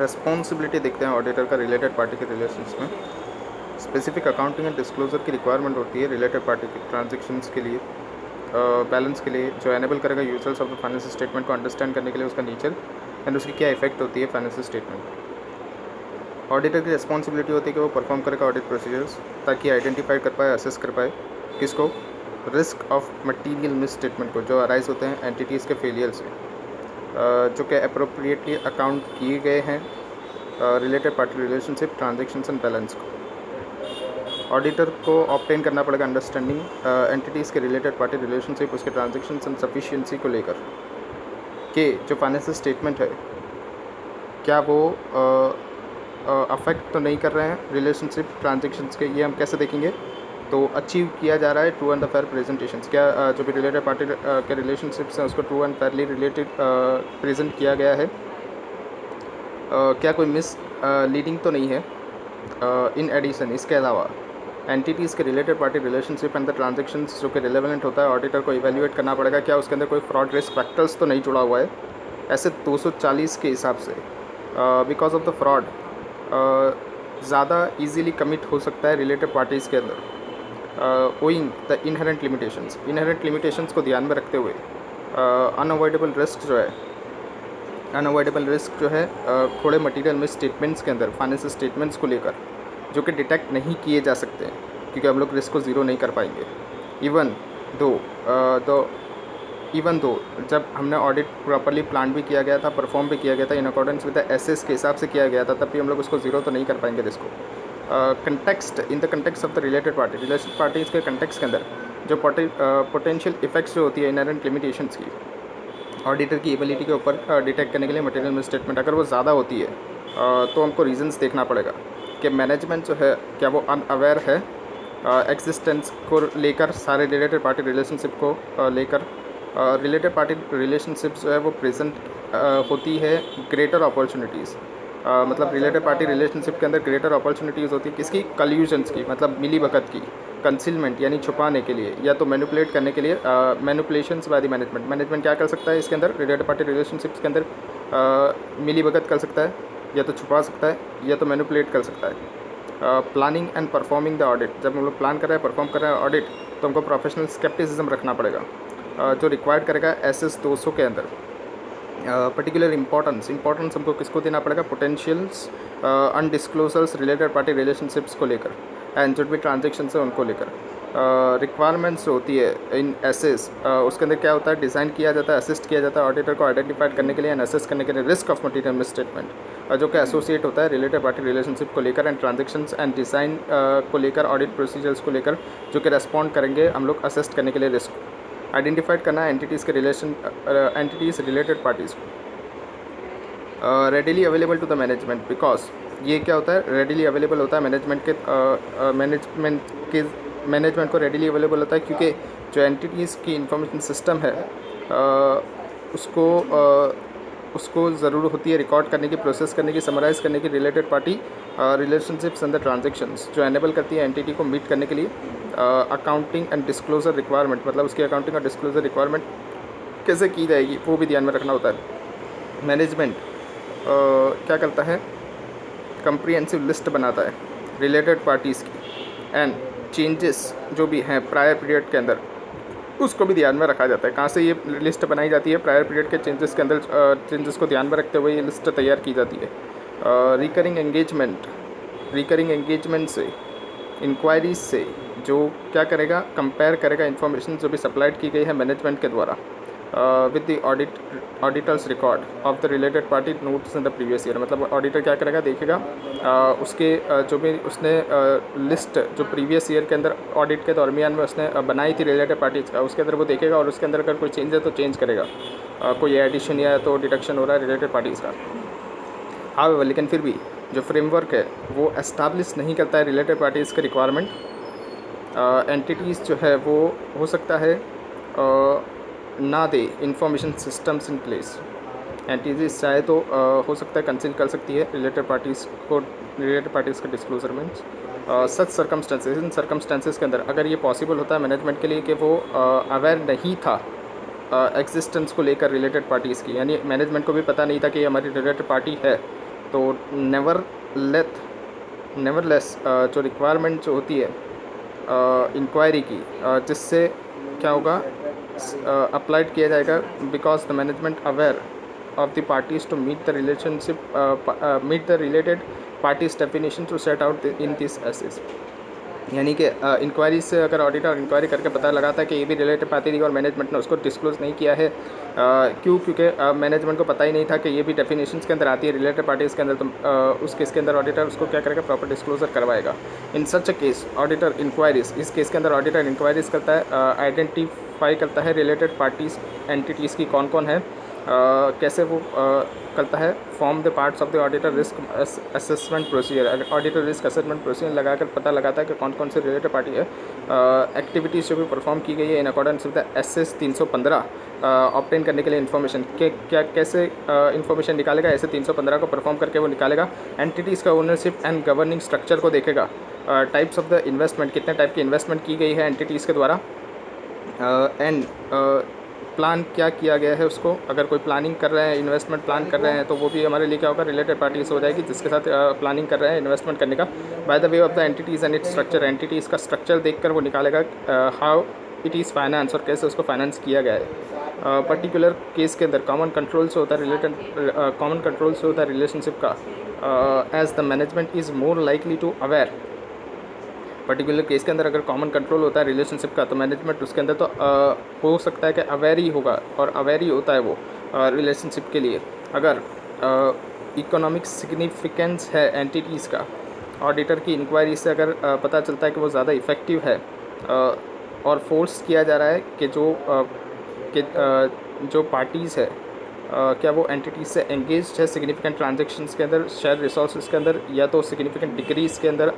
Responsibility देखते हैं auditor का रिलेटेड पार्टी के रिलेशंस में। स्पेसिफिक अकाउंटिंग एंड डिस्क्लोजर की रिक्वायरमेंट होती है रिलेटेड पार्टी के ट्रांजेक्शन्स के लिए, बैलेंस के लिए, जो एनेबल करेगा users of the financial statement को अंडरस्टैंड करने के लिए उसका नेचर एंड उसकी क्या इफेक्ट होती है फाइनेंशियल स्टेटमेंट। ऑडिटर की रिस्पॉन्सिबिलिटी होती है कि वो परफॉर्म करेगा ऑडिट प्रोसीजर्स ताकि आइडेंटिफाई कर पाए, असेस कर पाए किसको, risk of material miss statement को जो अराइज होते हैं एंटिटीज़ के फेलियर से, जो कि अप्रोप्रिएटली अकाउंट किए गए हैं related party relationship, transactions and balance को। ऑडिटर को ऑब्टेन करना पड़ेगा अंडरस्टैंडिंग एंटिटीज़ के रिलेटेड पार्टी रिलेशनशिप, उसके ट्रांजेक्शन्स एंड सफिशिएंसी को लेकर कि जो फाइनेंशियल स्टेटमेंट है क्या वो अफेक्ट तो नहीं कर रहे हैं रिलेशनशिप ट्रांजेक्शन्स के। ये हम कैसे देखेंगे, तो अचीव किया जा रहा है ट्रू एंड फेयर प्रेजेंटेशंस, क्या जो भी रिलेटेड पार्टी के रिलेशनशिप्स हैं उसको true and Fairlie related present किया गया है, क्या कोई मिस लीडिंग तो नहीं है। इन एडिशन इसके अलावा एंटिटीज़ के related party relationship and the transactions जो कि रिलेवेंट होता है, ऑडिटर को इवेल्युएट करना पड़ेगा क्या उसके अंदर कोई फ्रॉड रिस्क फैक्टर्स तो नहीं जुड़ा हुआ है। ऐसे 240 के हिसाब से बिकॉज ऑफ द फ्रॉड ज़्यादा इजीली कमिट हो सकता है रिलेटेड पार्टीज़ के अंदर, ओइंग द इनहेरेंट लिमिटेशंस को ध्यान में रखते हुए अनअवॉइडेबल रिस्क जो है थोड़े मटेरियल में स्टेटमेंट्स के अंदर फाइनेंशियल स्टेटमेंट्स को लेकर जो कि डिटेक्ट नहीं किए जा सकते हैं क्योंकि हम लोग रिस्क को ज़ीरो नहीं कर पाएंगे। इवन दो जब हमने ऑडिट प्रॉपर्ली प्लान भी किया गया था, परफॉर्म भी किया गया था in accordance with the SAs के हिसाब से किया गया था, तब भी हम लोग उसको ज़ीरो तो नहीं कर पाएंगे रिस्क को। Context in the context of the related parties के कंटेक्स्ट के अंदर जो पोटेंशियल इफेक्ट्स जो होती है इनहेरेंट लिमिटेशंस की ऑडिटर की एबिलिटी के ऊपर डिटेक्ट करने के लिए मटेरियल मिस स्टेटमेंट अगर वो ज़्यादा होती है तो हमको रीजंस देखना पड़ेगा कि मैनेजमेंट जो है क्या वो अनअवेयर है एग्जिस्टेंस को लेकर, सारे रिलेटेड पार्टी रिलेशनशिप को लेकर। रिलेटेड पार्टी रिलेशनशिप जो है वो प्रेजेंट होती है ग्रेटर अपॉर्चुनिटीज़, मतलब रिलेटेड पार्टी रिलेशनशिप के अंदर ग्रेटर अपॉर्चुनिटीज़ होती है किसकी, कल्यूजन्स की, मतलब मिली भगत की, कंसीलमेंट यानी छुपाने के लिए या तो मैनिपुलेट करने के लिए, मैनिपुलेशंस बाय द मैनेजमेंट क्या कर सकता है इसके अंदर रिलेटेड पार्टी रिलेशनशिप्स के अंदर, मिली भगत कर सकता है या तो छुपा सकता है या तो मैनिपुलेट कर सकता है। Planning and performing the audit, जब हम लोग प्लान कर रहे हैं परफॉर्म कर रहे हैं ऑडिट तो हमको प्रोफेशनल स्केप्टिसिज्म रखना पड़ेगा, जो रिक्वायर्ड करेगा एसेस 200 के अंदर। पर्टिकुलर इंपॉर्टेंस हमको किसको देना पड़ेगा, पोटेंशियल्स अनडिस्क्लोजर्स रिलेटेड पार्टी रिलेशनशिप्स को लेकर एंड जो भी ट्रांजेक्शन्स है उनको लेकर। रिक्वायरमेंट्स होती है इन एसेस, उसके अंदर क्या होता है, डिज़ाइन किया जाता है, असिस्ट किया जाता है ऑडिटर को आइडेंटिफाइड करने के लिए एंड असेस करने के लिए risk of material miss statement जो कि एसोसिएट होता है रिलेटेड पार्टी रिलेशनशिप को लेकर एंड ट्रांजेक्शन्स एंड डिज़ाइन को लेकर, ऑडिट प्रोसीजर्स को लेकर जो कि रेस्पॉन्ड करेंगे हम लोग असिस्ट करने के लिए रिस्क। आइडेंटिफाइड करना है entities related parties readily available to the management, because ये क्या होता है, रेडिली अवेलेबल होता है मैनेजमेंट को रेडिली अवेलेबल होता है क्योंकि जो एंटिटीज़ की इंफॉर्मेशन सिस्टम है उसको ज़रूर होती है रिकॉर्ड करने की, प्रोसेस करने की, समराइज़ करने की related party relationships and the transactions, जो एनेबल करती है एंटिटी को मीट करने के लिए अकाउंटिंग एंड डिस्क्लोजर रिक्वायरमेंट, मतलब उसकी अकाउंटिंग और डिस्क्लोजर रिक्वायरमेंट कैसे की जाएगी वो भी ध्यान में रखना होता है। मैनेजमेंट क्या करता है, कंप्रिहेंसिव लिस्ट बनाता है रिलेटेड पार्टीज़ की एंड चेंजेस जो भी हैं प्रायर पीरियड के अंदर उसको भी ध्यान में रखा जाता है। कहाँ से ये लिस्ट बनाई जाती है, प्रायर पीरियड के चेंजेस के अंदर चेंजेस को ध्यान में रखते हुए ये लिस्ट तैयार की जाती है। रिकरिंग एंगेजमेंट से, इंक्वायरीज से जो क्या करेगा, कंपेयर करेगा इन्फॉर्मेशन जो भी सप्लाइड की गई है मैनेजमेंट के द्वारा with the auditors record of the related party notes in the previous year, मतलब ऑडिटर क्या करेगा, देखेगा उसके जो भी उसने लिस्ट जो प्रीवियस ईयर के अंदर ऑडिट के दरमियान में उसने बनाई थी रिलेटेड पार्टीज का, उसके अंदर वो देखेगा और उसके अंदर अगर कोई चेंज है तो चेंज करेगा, कोई एडिशन या तो डिडक्शन हो रहा है रिलेटेड पार्टीज़ का। हाँ, लेकिन फिर भी जो फ्रेमवर्क है वो एस्टाब्लिश नहीं करता है रिलेटेड पार्टीज़ के रिक्वायरमेंट। एंटिटीज़ जो है वो हो सकता है ना the information systems in place, entities चाहे तो हो सकता है कंसिडर कर सकती है रिलेटेड पार्टीज़ के डिस्क्लोजर में। सच सर्कमस्टेंसेस, इन सर्कमस्टेंसेस के अंदर अगर ये पॉसिबल होता है मैनेजमेंट के लिए कि वो अवेयर नहीं था एग्जिस्टेंस को लेकर रिलेटेड पार्टीज़ की, यानी मैनेजमेंट को भी पता नहीं था कि ये हमारी रिलेटेड पार्टी है, तो नेवरलेस जो रिक्वायरमेंट जो होती है इंक्वायरी की, जिससे क्या होगा, अप्लाइड किया जाएगा, because the management aware of the parties to meet the meet the related parties definition to set out in this SAs. यानी कि इंक्वायरी से अगर ऑडिटर इंक्वायरी करके पता लगाता है कि ये भी रिलेटेड पार्टी थी और मैनेजमेंट ने उसको डिस्क्लोज़ नहीं किया है, क्योंकि मैनेजमेंट को पता ही नहीं था कि ये भी डेफिनेशंस के अंदर आती है रिलेटेड पार्टीज़ के अंदर, तो उस केस के अंदर ऑडिटर उसको क्या करेगा, प्रॉपर डिस्क्लोजर करवाएगा। इन सच अ केस ऑडिटर इंक्वायरीज, इस केस के अंदर ऑडिटर इंक्वायरीज करता है, आइडेंटिफाई करता है रिलेटेड पार्टीज़ एंटिटीज़ की कौन कौन है, कैसे वो करता है, form the parts of the auditor risk assessment procedure, auditor risk assessment procedure लगाकर पता लगाता है कि कौन कौन से रिलेटेड पार्टी है, एक्टिविटीज़ जो भी परफॉर्म की गई है इन accordance with the SS 315 obtain करने के लिए इन्फॉर्मेशन के क्या कैसे इन्फॉर्मेशन निकालेगा, ऐसे 315 को परफॉर्म करके वो निकालेगा। एंटिटीज़ का ओनरशिप एंड गवर्निंग स्ट्रक्चर को देखेगा, टाइप्स ऑफ द इन्वेस्टमेंट, कितने टाइप की इन्वेस्टमेंट की गई है एंटिटीज़ के द्वारा, एंड प्लान क्या किया गया है उसको, अगर कोई प्लानिंग कर रहे हैं, इन्वेस्टमेंट प्लान कर रहे हैं, तो वो भी हमारे लिए क्या होगा, रिलेटेड पार्टीज हो जाएगी जिसके साथ प्लानिंग कर रहे हैं इन्वेस्टमेंट करने का। By the way of the entities and its structure, entities का स्ट्रक्चर देखकर वो निकालेगा हाउ इट इज़ फाइनेंस, और कैसे उसको फाइनेंस किया गया है। पर्टिकुलर केस के अंदर कॉमन कंट्रोल्स होता है रिलेशनशिप का, as the management is more likely to aware. Particular case के अंदर अगर कॉमन कंट्रोल होता है रिलेशनशिप का, तो मैनेजमेंट उसके अंदर तो हो सकता है कि अवेयर ही होगा, और अवेयर ही होता है वो रिलेशनशिप के लिए। अगर इकोनॉमिक सिग्निफिकेंस है एंटिटीज़ का, ऑडिटर की इंक्वायरी से अगर पता चलता है कि वो ज़्यादा इफ़ेक्टिव है, और फोर्स किया जा रहा है कि जो पार्टीज़ है क्या वो एंटिटीज़ से एंगेज्ड है सिग्निफिकेंट ट्रांजेक्शन्स के अंदर, शेयर रिसोर्सेज के अंदर, या तो सिग्निफिकेंट डिक्रीज़ के अंदर,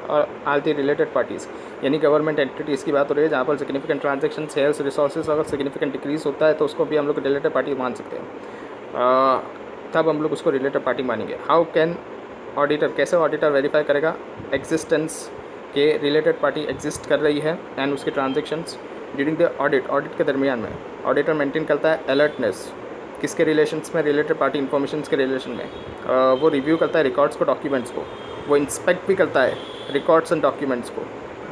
आर दी रिलेटेड पार्टीज़, यानी गवर्नमेंट एंटिटीज़ की बात हो रही है जहाँ पर सिग्निफिकेंट ट्रांजेक्शन, शेयर्स रिसोर्सेज अगर सिग्निफिकेंट डिक्रीज़ होता है तो उसको भी हम लोग रिलेटेड पार्टी मान सकते हैं, तब हम लोग उसको रिलेटेड पार्टी मानेंगे। हाउ कैन ऑडिटर, कैसे ऑडिटर वेरीफाई करेगा एग्जिस्टेंस के रिलेटेड पार्टी एग्जिस्ट कर रही है एंड उसके ट्रांजेक्शन्स ड्यूरिंग द ऑडिट के दरमियान में ऑडिटर मेंटेन करता है अलर्टनेस, किसके रिलेशंस में, रिलेटेड पार्टी इन्फॉर्मेशन के रिलेशन में, वो रिव्यू करता है रिकॉर्ड्स को, डॉक्यूमेंट्स को, वो इंस्पेक्ट भी करता है रिकॉर्ड्स एंड डॉक्यूमेंट्स को,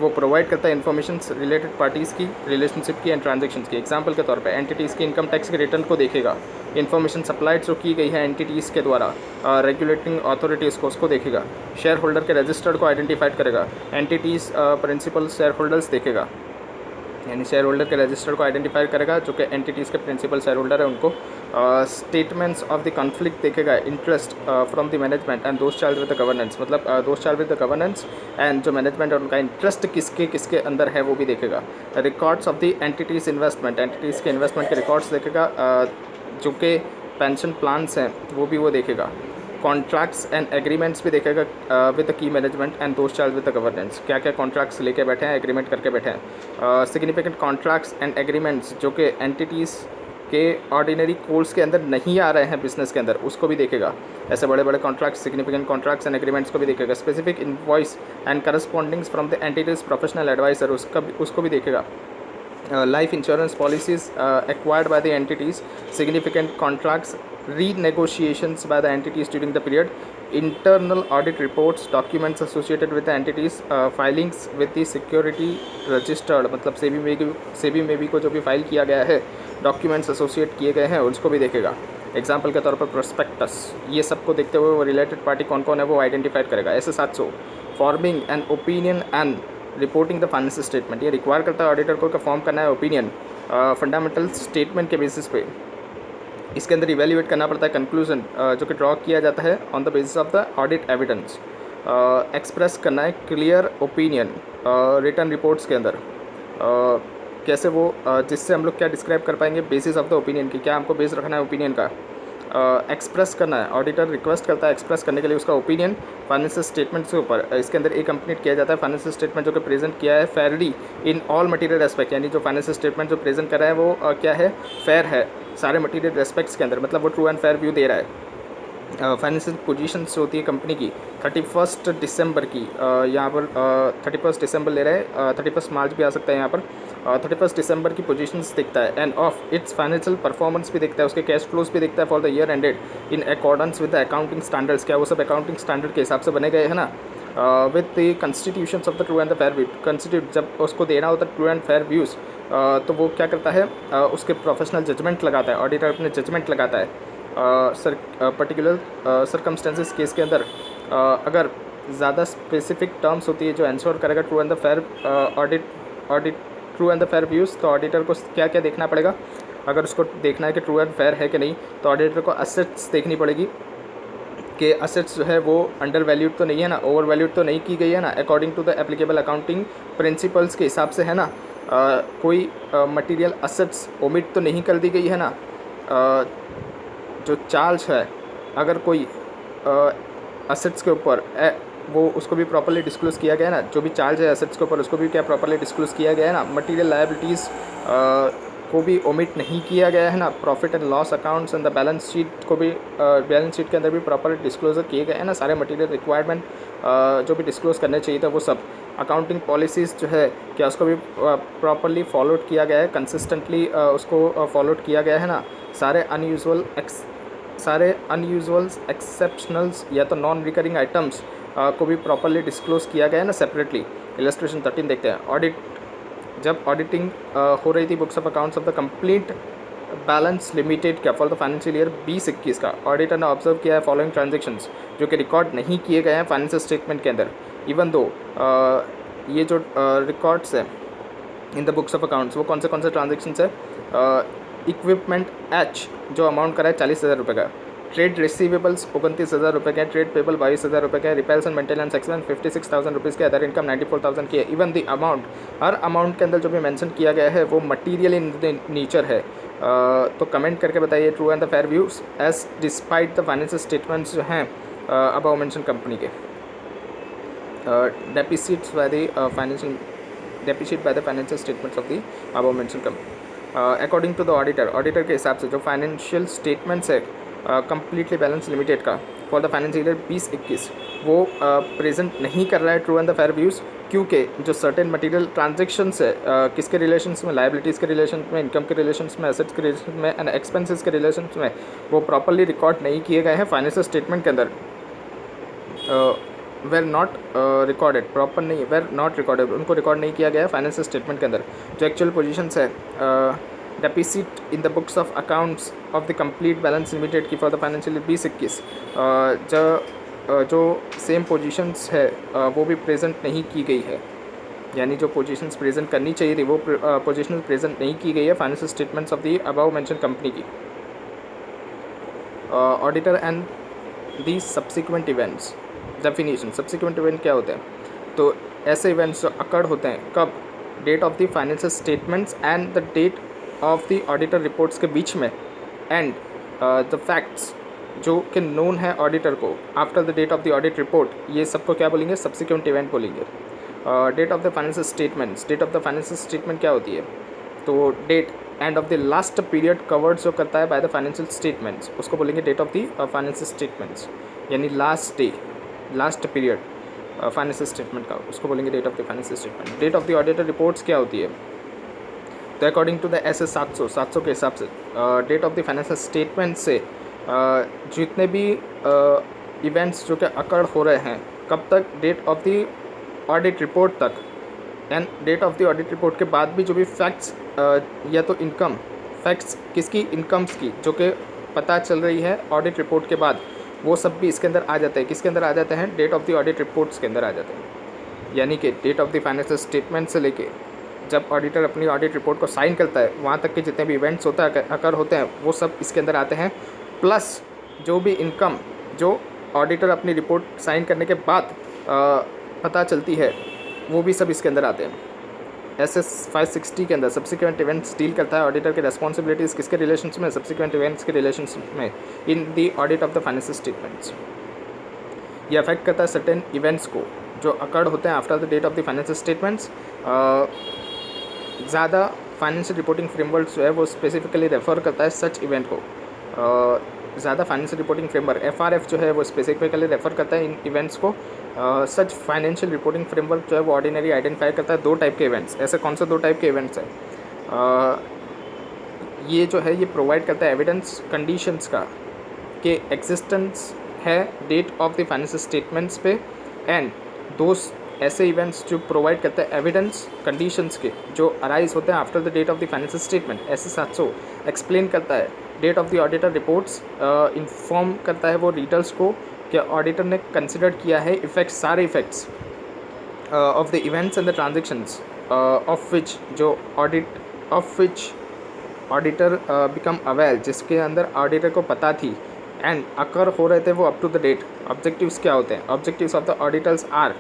वो प्रोवाइड करता है इन्फॉर्मेशन रिलेटेड पार्टीज़ की, रिलेशनशिप की एंड ट्रांजेक्शन्स की। एग्जांपल के तौर पे एंटिटीज़ की इनकम टैक्स के रिटर्न को देखेगा, इन्फॉर्मेशन सप्लाइड जो की गई है एंटिटीज़ के द्वारा रेगुलेटिंग अथॉरिटीज़ को, उसको देखेगा, शेयर होल्डर के रजिस्टर्ड को आइडेंटिफाइड करेगा, एंटिटीज़ प्रिंसिपल शेयर होल्डर्स देखेगा, यानी शेयर होल्डर के रजिस्टर को आइडेंटिफाई करेगा जो कि एंटिटीज़ के प्रिंसिपल शेयर होल्डर है उनको, स्टेटमेंट्स ऑफ द कॉन्फ्लिक्ट देखेगा, interest from the management and दोस्त चार्ज विद द गवर्नेंस, मतलब दोस्त charge with the governance and जो मैनेजमेंट और उनका इंटरेस्ट किसके अंदर है वो भी देखेगा, records of the entities investment, entities के इन्वेस्टमेंट के रिकॉर्ड्स देखेगा, जो कि पेंशन प्लान्स हैं वो भी वो देखेगा, कॉन्ट्रैक्ट्स एंड एग्रीमेंट्स भी देखेगा with the key management and दोस्त चार्ज विद द गवर्नेंस, क्या क्या कॉन्ट्रैक्ट्स लेके बैठे हैं, एग्रीमेंट करके बैठे हैं, सिग्निफिकेंट कॉन्ट्रैक्ट्स एंड एग्रीमेंट्स जो कि एंटिटीज़ के ऑर्डिनरी कोर्स के अंदर नहीं आ रहे हैं बिजनेस के अंदर, उसको भी देखेगा, ऐसे बड़े बड़े contracts, significant contracts and agreements को भी देखेगा, specific invoice and correspondings from the entities professional adviser उसको भी देखेगा, life insurance policies acquired by the entities, significant contracts, renegotiations by the entities during the period, internal audit reports, documents associated with the entities, filings with the security registered, मतलब सेबी में भी को जो भी file किया गया है, डॉक्यूमेंट्स एसोसिएट किए गए हैं उसको भी देखेगा। एग्जाम्पल के तौर पर प्रोस्पेक्टस, ये सब को देखते हुए वो रिलेटेड पार्टी कौन कौन है वो आइडेंटिफाइड करेगा। ऐसे 700 forming an opinion and reporting the financial statement, ये रिक्वायर करता है ऑडिटर को कि फॉर्म करना है ओपिनियन फंडामेंटल स्टेटमेंट के बेसिस पे, इसके अंदर इवेल्युएट करना पड़ता है कंक्लूजन जो कि ड्रॉ किया जाता है on the basis of the audit evidence, express करना है क्लियर ओपिनियन रिटर्न रिपोर्ट्स के अंदर, कैसे वो जिससे हम लोग क्या डिस्क्राइब कर पाएंगे बेसिस ऑफ द ओपिनियन की, क्या हमको बेस रखना है ओपिनियन का, एक्सप्रेस करना है, ऑडिटर रिक्वेस्ट करता है एक्सप्रेस करने के लिए उसका ओपिनियन फाइनेंशियल स्टेटमेंट के ऊपर। इसके अंदर एक कंप्लीट किया जाता है फाइनेंशियल स्टेटमेंट जो कि प्रेजेंट किया है Fairlie in all material aspect, यानी जो फाइनेंशियल स्टेटमेंट जो प्रेजेंट कर रहा है वो क्या है, फेयर है सारे मटेरियल एस्पेक्ट्स के अंदर, मतलब वो ट्रू एंड फेयर व्यू दे रहा है। फाइनेंशियल पोजीशंस होती है कंपनी की 31 दिसंबर की, यहाँ पर 31 दिसंबर ले रहे हैं, 31 मार्च भी आ सकता है यहाँ पर, 31 दिसंबर की पोजीशंस देखता है end of its financial performance भी देखता है, उसके कैश फ्लोज भी देखता है for the year ended in accordance with the accounting standards. क्या वो सब अकाउंटिंग स्टैंडर्ड के हिसाब से बने गए हैं ना, with the constitutions of the true and the fair view. Constitute जब उसको देना होता है ट्रू एंड फेयर व्यूज़, तो वो क्या करता है, उसके प्रोफेशनल जजमेंट लगाता है, ऑडिटर अपने जजमेंट लगाता है सर पर्टिकुलर सरकमस्टेंसेस केस के अंदर। अगर ज़्यादा स्पेसिफिक टर्म्स होती है जो इंश्योर करेगा true and the fair audit true and the fair views, तो ऑडिटर को क्या क्या देखना पड़ेगा। अगर उसको देखना है कि ट्रू एंड फेयर है कि नहीं, तो ऑडिटर को असेट्स देखनी पड़ेगी कि असेट्स जो है वो अंडर वैल्यूड तो नहीं है ना, ओवर वैल्यूड तो नहीं की गई है ना, according to the applicable accounting principles के हिसाब से है ना, कोई मटेरियल असेट्स ओमिट तो नहीं कर दी गई है ना, जो चार्ज है अगर कोई असेट्स के ऊपर वो उसको भी प्रॉपर्ली डिस्क्लोज़ किया गया है ना, जो भी चार्ज है असेट्स के ऊपर उसको भी क्या प्रॉपर्ली डिस्क्लोज़ किया गया है ना, मटेरियल लायबिलिटीज़ को भी ओमिट नहीं किया गया है ना, profit and loss accounts and the balance sheet को भी बैलेंस शीट के अंदर भी प्रॉपर डिस्क्लोजर किए गए हैं ना, सारे मटेरियल रिक्वायरमेंट जो भी डिस्क्लोज करने चाहिए था वो सब। अकाउंटिंग पॉलिसीज़ जो है क्या उसको भी प्रॉपरली फॉलोड किया गया है, कंसिस्टेंटली उसको फॉलोड किया गया है ना, सारे अनयूजुअल्स एक्सेप्शनल्स या तो नॉन रिकरिंग आइटम्स को भी प्रॉपरली डिस्क्लोज किया गया है ना सेपरेटली। इलस्ट्रेशन 13 देखते हैं। ऑडिट जब ऑडिटिंग हो रही थी books of accounts of the complete balance limited क्या फॉर द फाइनेंशियल ईयर 2021 का, ऑडिटर ने ऑब्जर्व किया है फॉलोइंग ट्रांजेक्शंस जो कि रिकॉर्ड नहीं किए गए हैं फाइनेंशियल स्टेटमेंट के अंदर। इवन दो ये जो रिकॉर्ड्स है in the books of accounts वो कौन से ट्रांजेक्शन्स है। इक्विपमेंट एच जो अमाउंट करा है 40,000 रुपये का, ट्रेड रिसीवेबल्स 29,000 रुपये का, ट्रेड पेबल 22,000 रुपये का, repairs and maintenance expense 56,000 rupees के, अदर इनकम 94,000 की है। Even the amount, her amount के अंदर जो भी मेंशन किया गया है वो मटीरियल इन नेचर है। तो कमेंट करके बताइए true and the fair views as despite the financial statements जो हैं अबव मेंशन कंपनी के depicts by the financial depict by the financial statements of the above mention company. According to the auditor के हिसाब से जो financial statements है completely balance limited का for the financial year 2021 वो प्रेजेंट नहीं कर रहा है true and the fair views, क्योंकि जो सर्टेन मटेरियल ट्रांजेक्शंस है किसके रिलेशंस में, लायबिलिटीज़ के रिलेशन में, इनकम के रिलेशंस में, एसेट्स के रिलेशन में एंड एक्सपेंसेस के रिलेशंस में वो प्रॉपरली रिकॉर्ड नहीं किए गए हैं फाइनेंशियल स्टेटमेंट के अंदर। वेर नॉट रिकॉर्डेड, प्रॉपर नहीं, वेर नॉट रिकॉर्डेड, उनको रिकॉर्ड नहीं किया गया है फाइनेंशियल स्टेटमेंट के अंदर। जो एक्चुअल पोजीशंस है deficit in the books of accounts of the complete balance limited की फॉर द फाइनेंशियल 2021 जो सेम पोजीशंस है वो भी प्रेजेंट नहीं की गई है, यानी जो पोजीशंस प्रेजेंट करनी चाहिए थी वो पोजीशंस प्रेजेंट नहीं की गई है financial statements of the above mention company की। Auditor and the subsequent events definition. Subsequent event क्या होते हैं, तो ऐसे इवेंट्स जो अकर्ड होते हैं कब, date of the financial statements and the date of the auditor reports के बीच में, एंड द फैक्ट्स जो कि नोन है ऑडिटर को after the date of the audit report, ये सबको क्या बोलेंगे, सब्सिक्वेंट इवेंट बोलेंगे। Date of the financial statements, date of the financial statement क्या होती है, तो date and of the last period covered जो करता है बाय द फाइनेंशियल स्टेटमेंट्स उसको बोलेंगे date of the financial statements, यानी last day, last period financial statement का उसको बोलेंगे date of the financial statement. Date of the auditor reports क्या होती है, तो अकॉर्डिंग टू द SS 700 के हिसाब से date of the financial statement से जितने भी इवेंट्स जो कि अकर्ड हो रहे हैं कब तक, date of the audit report तक, and date of the audit report के बाद भी जो भी फैक्ट्स या तो इनकम, फैक्ट्स किसकी, इनकम्स की जो कि पता चल रही है ऑडिट रिपोर्ट के बाद, वो सब भी इसके अंदर आ जाते हैं। किसके अंदर आ जाते हैं, date of the audit reports के अंदर आ जाते हैं। यानी कि date of the financial statement से लेके जब ऑडिटर अपनी ऑडिट रिपोर्ट को साइन करता है वहाँ तक के जितने भी इवेंट्स होता है अकर होते हैं वो सब इसके अंदर आते हैं, प्लस जो भी इनकम जो ऑडिटर अपनी रिपोर्ट साइन करने के बाद पता चलती है वो भी सब इसके अंदर आते हैं। SS 560 के अंदर सब्सिक्वेंट इवेंट्स डील करता है ऑडिटर के रेस्पॉन्सिबिलिटीज़ किसके रिलेशंस में, सब्सिक्वेंट इवेंट्स के रिलेशंस में in the audit of the financial statements. ये अफेक्ट करता है सर्टेन इवेंट्स को जो अकर्ड होते हैं after the date of the financial statements. ज़्यादा फाइनेंशियल रिपोर्टिंग फ्रेमवर्क जो है वो स्पेसिफिकली रेफर करता है सच इवेंट को। ज़्यादा फाइनेंशियल रिपोर्टिंग फ्रेमवर्क FRF जो है वो स्पेसिफिकली रेफर करता है इन इवेंट्स को। सच फाइनेंशियल रिपोर्टिंग फ्रेमवर्क जो है वो ऑर्डिनरी आइडेंटिफाई करता है 2 टाइप के इवेंट्स। ऐसे कौन से 2 टाइप के इवेंट्स हैं? ये जो है ये प्रोवाइड करता है एविडेंस कंडीशंस का कि एग्जिस्टेंस है date of the financial statements पे, एंड दोस्त ऐसे इवेंट्स जो प्रोवाइड करते हैं एविडेंस कंडीशंस के जो अराइज होते हैं after the date of the financial statement. ऐसे 700 एक्सप्लेन करता है date of the auditor reports, inform करता है वो रीडर्स को कि ऑडिटर ने कंसिडर किया है इफेक्ट्स, सारे effects of the events and the transactions of which जो ऑडिटर बिकम अवेयर, जिसके अंदर ऑडिटर को पता थी एंड अकर हो रहे थे वो up to the date. Objectives क्या होते हैं? Objectives of the auditors are,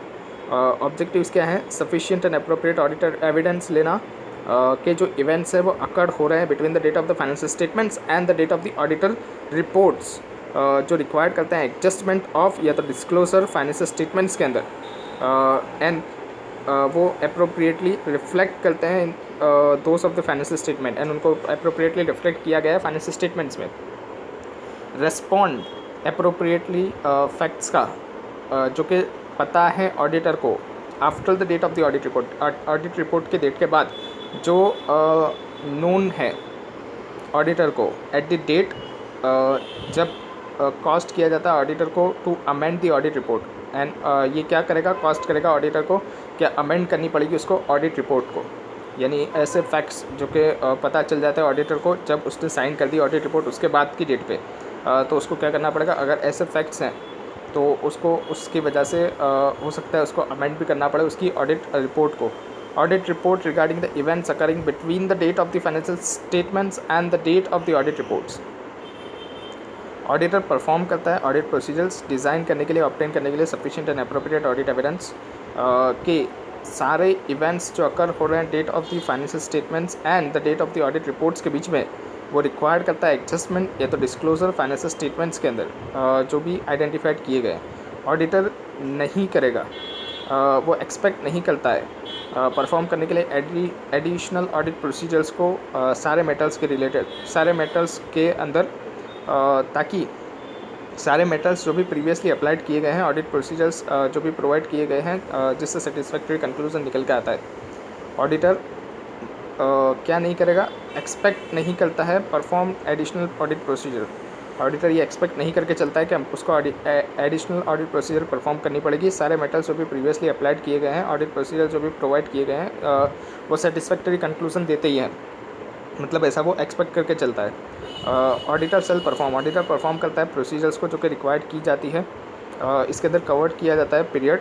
objectives क्या हैं? Sufficient and appropriate auditor evidence लेना के जो इवेंट्स है वो अकर हो रहे हैं between the date of the financial statements and the date of the auditor reports, जो रिक्वायर्ड करते हैं एडजस्टमेंट ऑफ या तो डिस्क्लोजर फाइनेंशियल स्टेटमेंट्स के अंदर, एंड वो अप्रोप्रिएटली रिफ्लेक्ट करते हैं those of the financial statement, and उनको अप्रोप्रिएटली रिफ्लेक्ट किया गया है फाइनेंशियल स्टेटमेंट्स में। रेस्पॉन्ड अप्रोप्रिएटली फैक्ट्स का जो कि पता है ऑडिटर को after the date of the audit report, audit report के डेट के बाद जो नोन है ऑडिटर को एट द डेट जब कॉस्ट किया जाता है ऑडिटर को to amend the audit report, and ये क्या करेगा? कॉस्ट करेगा ऑडिटर को क्या अमेंड करनी पड़ेगी उसको ऑडिट रिपोर्ट को। यानी ऐसे फैक्ट्स जो कि पता चल जाता है ऑडिटर को जब उसने साइन कर दी ऑडिट रिपोर्ट उसके बाद की डेट पे, तो उसको क्या करना पड़ेगा? अगर ऐसे फैक्ट्स हैं तो उसको उसकी वजह से हो सकता है उसको अमेंड भी करना पड़े उसकी ऑडिट रिपोर्ट को। Audit report regarding the events occurring between the date of the financial statements and the date of the audit reports. Auditor perform करता है ऑडिट प्रोसीजर्स डिज़ाइन करने के लिए, ऑब्टेन करने के लिए sufficient and appropriate audit evidence के सारे इवेंट्स जो अकर हो रहे हैं date of the financial statements and the date of the audit reports के बीच में, वो रिक्वायर्ड करता है एडजस्टमेंट या तो डिस्क्लोजर फाइनेंशियल स्टेटमेंट्स के अंदर जो भी आइडेंटिफाइड किए गए। ऑडिटर नहीं करेगा, वो एक्सपेक्ट नहीं करता है परफॉर्म करने के लिए एडिशनल ऑडिट प्रोसीजर्स को सारे मेटल्स के रिलेटेड, सारे मेटल्स के अंदर, ताकि सारे मेटल्स जो भी प्रीवियसली अप्लाइड किए गए हैं ऑडिट प्रोसीजर्स जो भी प्रोवाइड किए गए हैं जिससे सेटिस्फैक्ट्री कंक्लूजन निकल के आता है। ऑडिटर क्या नहीं करेगा? एक्सपेक्ट नहीं करता है perform additional audit procedure. Auditor ये एक्सपेक्ट नहीं करके चलता है कि हम उसको एडिशनल ऑडिट प्रोसीजर परफॉर्म करनी पड़ेगी। सारे मेटल्स जो भी प्रीवियसली अप्लाइड किए गए हैं ऑडिट प्रोसीजर जो भी प्रोवाइड किए गए हैं वो सेटिस्फैक्ट्री कंक्लूजन देते ही हैं, मतलब ऐसा वो एक्सपेक्ट करके चलता है। Auditor shall perform, auditor perform करता है प्रोसीजर्स को जो कि रिक्वायर्ड की जाती है। इसके अंदर कवर्ड किया जाता है पीरियड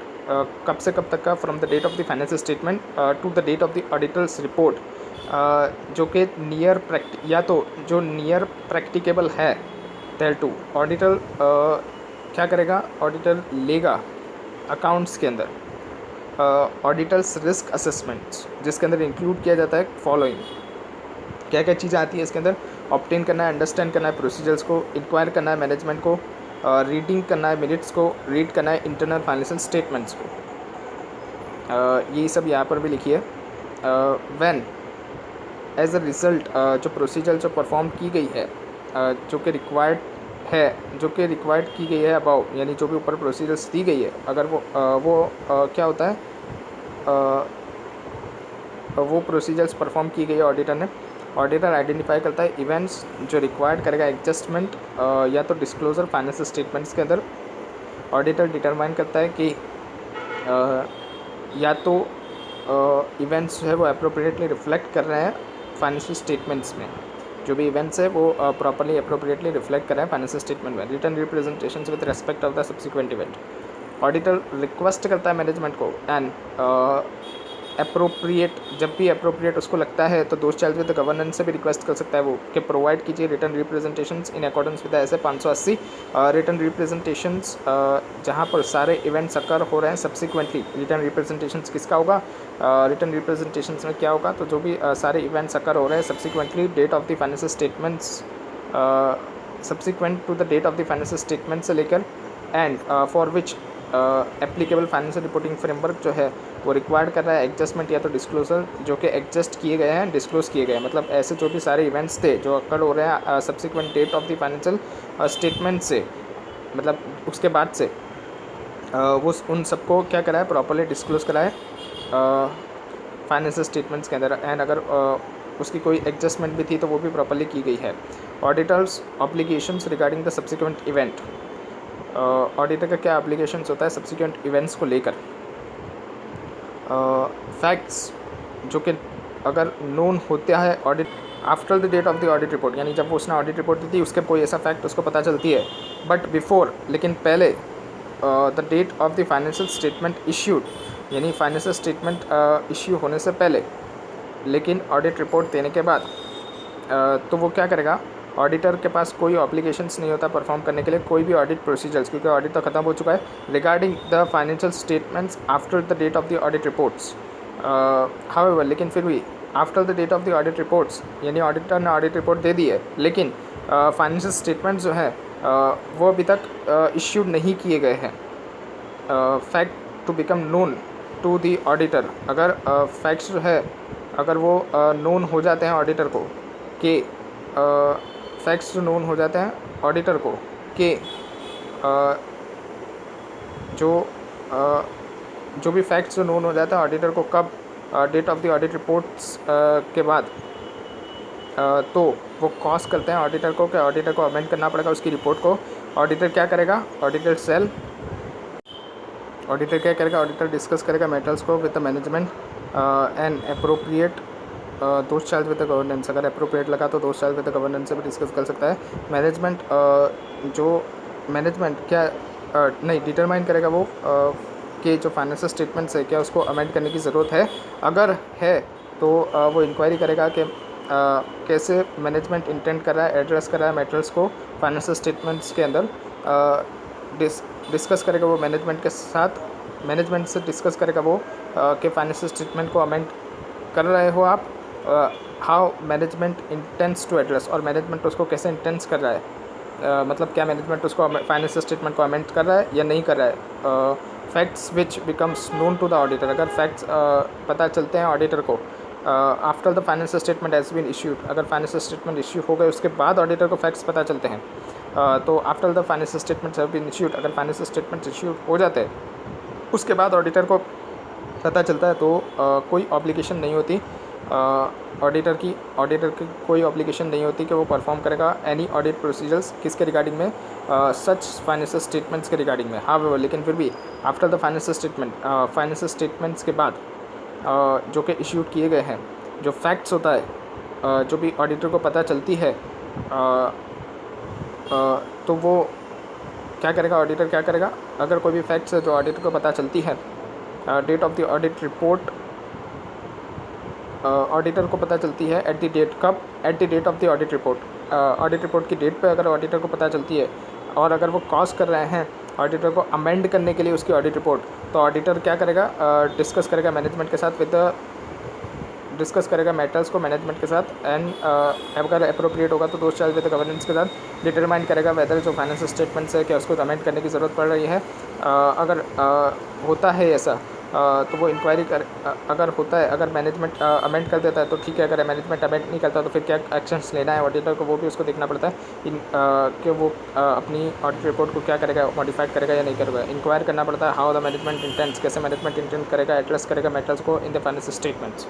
कब से कब तक का, from the date of the financial statement to the date of the auditors report, जो कि या तो जो नियर प्रैक्टिकेबल है देयर टू। ऑडिटर क्या करेगा? ऑडिटर लेगा अकाउंट्स के अंदर ऑडिटर्स रिस्क असेसमेंट्स, जिसके अंदर इंक्लूड किया जाता है फॉलोइंग, क्या क्या चीज़ें आती है इसके अंदर? ऑब्टेन करना है, अंडरस्टैंड करना है प्रोसीजर्स को, इंक्वायर करना है मैनेजमेंट को, रीडिंग करना है मिनट्स को, रीड करना है इंटरनल फाइनेंशियल स्टेटमेंट्स को। ये सब यहाँ पर भी लिखिए। व्हेन एज अ रिज़ल्ट जो प्रोसीजर जो परफॉर्म की गई है जो कि रिक्वायर्ड की गई है अबाउ, यानी जो भी ऊपर प्रोसीजर्स दी गई है, अगर वो क्या होता है, वो प्रोसीजर्स परफॉर्म की गई है ऑडिटर ने, ऑडिटर आइडेंटिफाई करता है इवेंट्स जो रिक्वायर्ड करेगा एडजस्टमेंट या तो डिस्क्लोजर फाइनेंशियल स्टेटमेंट्स के अंदर। ऑडिटर डिटरमाइन करता है कि या तो इवेंट्स जो है वो अप्रोप्रिएटली रिफ्लेक्ट कर रहे हैं फाइनेंशियल स्टेटमेंट्स में, जो भी इवेंट्स है वो प्रॉपरली अप्रोप्रिएटली रिफ्लेक्ट कर रहे हैं फाइनेंशियल स्टेटमेंट में। Return representations with respect of the subsequent event. Auditor request करता है मैनेजमेंट को एंड अप्रोप्रिएट, जब भी अप्रोप्रिएट उसको लगता है तो दोस्त चाइल्ड विद गवर्नेंस से भी रिक्वेस्ट कर सकता है वो कि प्रोवाइड कीजिए return representations in accordance with ऐसे 580 रिटर्न रिप्रेजेंटेशंस जहाँ पर सारे इवेंट्स अकर हो रहे हैं सब्सिक्वेंटली। रिटर्न रिप्रेजेंटेशंस किसका होगा? रिटर्न रिप्रेजेंटेशंस में क्या होगा? तो जो भी सारे इवेंट्स अकर हो रहे हैं subsequently date of the financial statements, subsequent to the date of the financial statement से लेकर and for which applicable financial reporting framework जो है वो रिक्वायर्ड कर रहा है एडजस्टमेंट या तो डिस्क्लोजर जो कि एडजस्ट किए गए हैं, डिस्क्लोज किए गए हैं। मतलब ऐसे जो भी सारे इवेंट्स थे जो अकर हो रहे हैं subsequent date of the financial statement से, मतलब उसके बाद से वो उन सबको क्या करा है, प्रॉपर्ली डिस्क्लोज करा है फाइनेंशियल स्टेटमेंट्स के अंदर। एंड अगर उसकी कोई एडजस्टमेंट भी थी तो वो भी प्रॉपर्ली की गई है। Auditors obligations regarding the subsequent event, auditor का क्या ऑब्लिगेशंस होता है सब्सिक्वेंट इवेंट्स को लेकर। फैक्ट्स जो कि अगर नोन होता है audit after the date of the audit report, यानी जब वो उसने ऑडिट रिपोर्ट दी थी उसके कोई ऐसा फैक्ट उसको पता चलती है, बट बिफोर, लेकिन पहले the date of the financial statement issued, यानी फाइनेंशियल स्टेटमेंट इश्यू होने से पहले लेकिन ऑडिट रिपोर्ट देने के बाद, तो वो क्या करेगा, ऑडिटर के पास कोई ऑब्लिगेशंस नहीं होता परफॉर्म करने के लिए कोई भी ऑडिट प्रोसीजर्स, क्योंकि ऑडिट तो ख़त्म हो चुका है। Regarding the financial statements after the date of the audit reports, however, लेकिन फिर भी after the date of the audit reports, यानी ऑडिटर ने ऑडिट रिपोर्ट दे दी है लेकिन फाइनेंशियल स्टेटमेंट्स जो है वो अभी तक इश्यूड नहीं किए गए हैं। Fact to become known to the auditor, अगर फैक्ट्स जो है अगर वो नोन हो जाते हैं ऑडिटर को कि फैक्ट्स जो नोन हो जाते हैं ऑडिटर को कि जो भी फैक्ट्स जो नोन हो जाता है ऑडिटर को कब, date of the audit reports के बाद, तो वो कॉज करते हैं ऑडिटर को कि ऑडिटर को अमेंड करना पड़ेगा उसकी रिपोर्ट को। ऑडिटर क्या करेगा, ऑडिटर क्या करेगा, ऑडिटर डिस्कस करेगा मैटर्स को with the management and appropriate दोस्त चार्ज विद द गवर्नेंस, अगर अप्रोप्रिएट लगा तो दोस्त चार्ज विद द गवर्नेंस से भी डिस्कस कर सकता है। मैनेजमेंट क्या नहीं डिटरमाइन करेगा वो कि जो फाइनेंशियल स्टेटमेंट्स है क्या उसको अमेंड करने की ज़रूरत है, अगर है तो वो इंक्वायरी करेगा कि कैसे मैनेजमेंट इंटेंड कर रहा है, एड्रेस कर रहा है मैटर्स को फाइनेंशियल स्टेटमेंट्स के अंदर। डिस्कस करेगा वो मैनेजमेंट के साथ, मैनेजमेंट से डिस्कस करेगा वो कि फाइनेंशियल स्टेटमेंट को अमेंड कर रहे हो आप, how management intends to address, और मैनेजमेंट उसको कैसे इंटेंस कर रहा है, मतलब क्या मैनेजमेंट उसको फाइनेंशियल स्टेटमेंट को अमेंड कर रहा है या नहीं कर रहा है। Facts which becomes known to the auditor, अगर फैक्ट्स पता चलते हैं ऑडिटर को after the financial statement has been issued, अगर फाइनेंशियल स्टेटमेंट इश्यू हो गए उसके बाद ऑडिटर को फैक्ट्स पता चलते हैं, तो after the financial statements have been issued, अगर फाइनेंशियल स्टेटमेंट्स इश्यूड हो जाते हैं उसके बाद ऑडिटर को पता चलता है तो कोई ऑब्लिगेशन नहीं होती ऑडिटर की कोई ऑब्लिगेशन नहीं होती कि वो परफॉर्म करेगा एनी ऑडिट प्रोसीजर्स किसके रिगार्डिंग में, सच फाइनेंशियल स्टेटमेंट्स के रिगार्डिंग में। हाँ लेकिन फिर भी आफ्टर द फाइनेंशियल स्टेटमेंट्स के बाद जो कि इश्यूड किए गए हैं, जो फैक्ट्स होता है जो भी ऑडिटर को पता चलती है, तो वो क्या करेगा, ऑडिटर क्या करेगा, अगर कोई भी फैक्ट्स है जो ऑडिटर को पता चलती है, date of the audit report auditor को पता चलती है एट द डेट, कब, at the date of the audit report, audit report की डेट पे अगर ऑडिटर को पता चलती है और अगर वो कॉज कर रहे हैं ऑडिटर को अमेंड करने के लिए उसकी ऑडिट रिपोर्ट, तो ऑडिटर क्या करेगा, डिस्कस करेगा मैनेजमेंट के साथ डिस्कस करेगा मैटर्स को मैनेजमेंट के साथ, एंड अगर अप्रोप्रिएट होगा तो दोस्त चार्ज विद गवर्नेंस के साथ डिटरमाइन करेगा वेदर जो फाइनेंशियल स्टेटमेंट्स है क्या उसको अमेंड करने की ज़रूरत पड़ रही है। अगर होता है ऐसा तो वो इंक्वायरी अगर होता है, अगर मैनेजमेंट अमेंड कर देता है तो ठीक है, अगर मैनेजमेंट अमेंड नहीं करता तो फिर क्या एक्शंस लेना है ऑडिटर को, वो भी उसको देखना पड़ता है कि वो अपनी ऑडिट रिपोर्ट को क्या करेगा, मॉडिफाइड करेगा या नहीं करेगा। इंक्वायर करना पड़ता है हाउ द मैनेजमेंट इंटेंट्स, कैसे मैनेजमेंट इंटेंट करेगा, एड्रेस करेगा मैटर्स को इन द फाइनेंशियल स्टेटमेंट्स।